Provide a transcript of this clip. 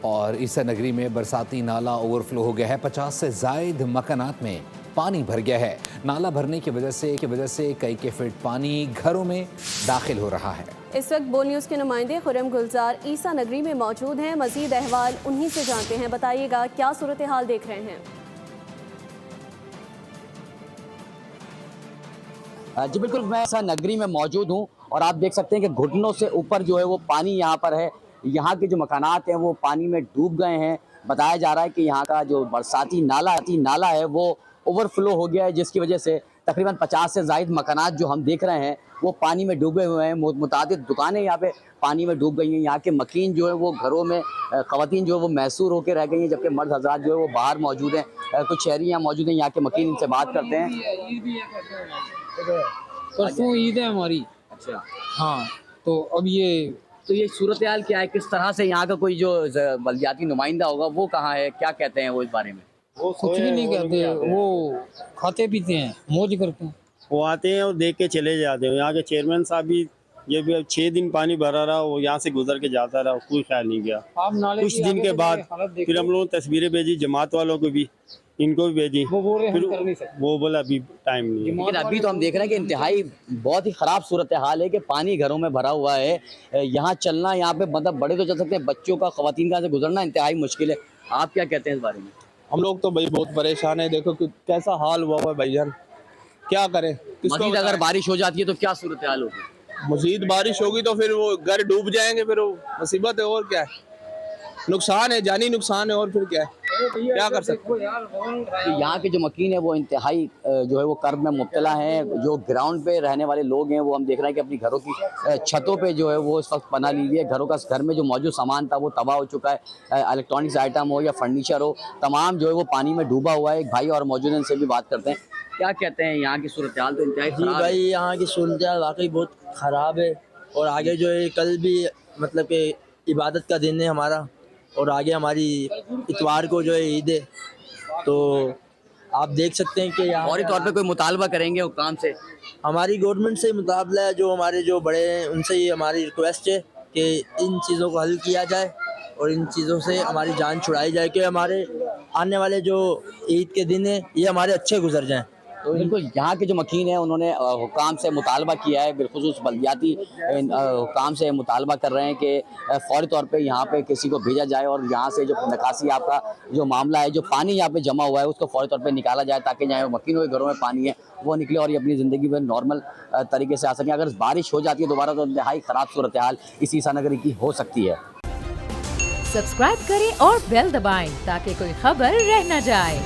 اور عیسیٰ نگری میں برساتی نالا اوور فلو ہو گیا ہے۔ 50 سے زائد مکانات میں پانی بھر گیا ہے۔ نالا بھرنے کی وجہ سے کئی فٹ پانی گھروں میں داخل ہو رہا ہے۔ اس وقت بول نیوز کے نمائندے خرم گلزار عیسیٰ نگری میں موجود ہیں، مزید احوال انہی سے جانتے ہیں۔ بتائیے گا کیا صورتحال دیکھ رہے ہیں؟ جی بالکل، میں عیسیٰ نگری میں موجود ہوں اور آپ دیکھ سکتے ہیں کہ گھٹنوں سے اوپر جو ہے وہ پانی یہاں پر ہے۔ یہاں کے جو مکانات ہیں وہ پانی میں ڈوب گئے ہیں۔ بتایا جا رہا ہے کہ یہاں کا جو برساتی نالا ہے وہ اوور فلو ہو گیا ہے، جس کی وجہ سے تقریباً 50 سے زائد مکانات جو ہم دیکھ رہے ہیں وہ پانی میں ڈوبے ہوئے ہیں۔ متعدد دکانیں یہاں پہ پانی میں ڈوب گئی ہیں۔ یہاں کے مکین جو ہے وہ گھروں میں، خواتین جو ہے وہ محصور ہو کے رہ گئی ہیں، جبکہ مرد حضرات جو ہے وہ باہر موجود ہیں۔ کچھ شہری یہاں موجود ہیں، یہاں کے مکین، ان سے بات کرتے ہیں۔ پرسوں عید ہے ہماری۔ اچھا، ہاں، تو اب یہ صورتحال کیا ہے؟ کس طرح سے یہاں کا کوئی جو بلدیاتی نمائندہ ہوگا وہ کہاں ہے؟ کیا کہتے ہیں وہ اس بارے میں؟ کچھ بھی نہیں کہتے، وہ کھاتے پیتے ہیں، موج کرتے ہیں۔ وہ آتے ہیں اور دیکھ کے چلے جاتے ہیں۔ یہاں کے چیئرمین صاحب بھی یہ بھی 6 دن پانی بھرا رہا، وہ یہاں سے گزر کے جاتا رہا، کوئی خیال نہیں کیا۔ آپ نالے کچھ دن کے بعد پھر ہم لوگوں نے تصویریں بھیجی جماعت والوں کو بھی، ان کو بھی بھیجی، پھر وہ بولا ابھی ٹائم نہیں ہے۔ لیکن ابھی تو ہم دیکھ رہے ہیں کہ انتہائی بہت ہی خراب صورتحال ہے کہ پانی گھروں میں بھرا ہوا ہے۔ یہاں چلنا، یہاں پہ مطلب بڑے تو چل سکتے ہیں، بچوں کا، خواتین کا سے گزرنا انتہائی مشکل ہے۔ آپ کیا کہتے ہیں اس بارے میں؟ ہم لوگ تو بھائی بہت پریشان ہیں، دیکھو کہ کیسا حال ہوا ہوا ہے بھائی جان، کیا کریں؟ مزید اگر بارش ہو جاتی ہے تو کیا صورتحال ہوگی؟ مزید بارش ہوگی تو پھر وہ گھر ڈوب جائیں گے، پھر وہ مصیبت ہے، اور کیا ہے، نقصان ہے، جانی نقصان ہے، اور پھر کیا ہے، کیا کر سکتے ہیں؟ یہاں کے جو مکین ہیں وہ انتہائی جو ہے وہ کرب میں مبتلا ہیں۔ جو گراؤنڈ پہ رہنے والے لوگ ہیں وہ ہم دیکھ رہے ہیں کہ اپنی گھروں کی چھتوں پہ جو ہے وہ اس وقت پناہ لی ہوئی ہے۔ گھر میں جو موجود سامان تھا وہ تباہ ہو چکا ہے، الیکٹرانکس آئٹم ہو یا فرنیچر ہو، تمام جو ہے وہ پانی میں ڈوبا ہوا ہے۔ ایک بھائی اور موجود ہیں، ان سے بھی بات کرتے ہیں۔ کیا کہتے ہیں؟ یہاں کی صورتحال تو انتہائی جی خراب ہے۔ بھائی، یہاں کی صورتحال واقعی بہت خراب ہے، اور آگے جو ہے کل بھی مطلب کہ عبادت کا دن ہے ہمارا، اور آگے ہماری اتوار کو جو ہے عید ہے، تو آپ دیکھ سکتے ہیں کہ یہاں فوری طور پہ کوئی مطالبہ کریں گے حکام سے؟ ہماری گورنمنٹ سے مطالبہ ہے، جو ہمارے جو بڑے ہیں ان سے یہ ہماری ریکویسٹ ہے کہ ان چیزوں کو حل کیا جائے اور ان چیزوں سے ہماری جان چھڑائی جائے، کہ ہمارے آنے والے جو عید کے دن ہیں یہ ہمارے اچھے گزر جائیں۔ تو بالکل یہاں کے جو مکین ہیں انہوں نے حکام سے مطالبہ کیا ہے، بالخصوص بلدیاتی حکام سے مطالبہ کر رہے ہیں کہ فوری طور پہ یہاں پہ کسی کو بھیجا جائے اور یہاں سے جو نکاسی آپ کا جو معاملہ ہے، جو پانی یہاں پہ جمع ہوا ہے، اس کو فوری طور پہ نکالا جائے، تاکہ جہاں مکینوں کے گھروں میں پانی ہے وہ نکلے اور یہ اپنی زندگی میں نارمل طریقے سے آ سکیں۔ اگر بارش ہو جاتی ہے دوبارہ تو انتہائی خراب صورتحال اس عیسیٰ نگری کی ہو سکتی ہے۔ سبسکرائب کریں اور بیل دبائیں تاکہ کوئی خبر رہ نہ جائے۔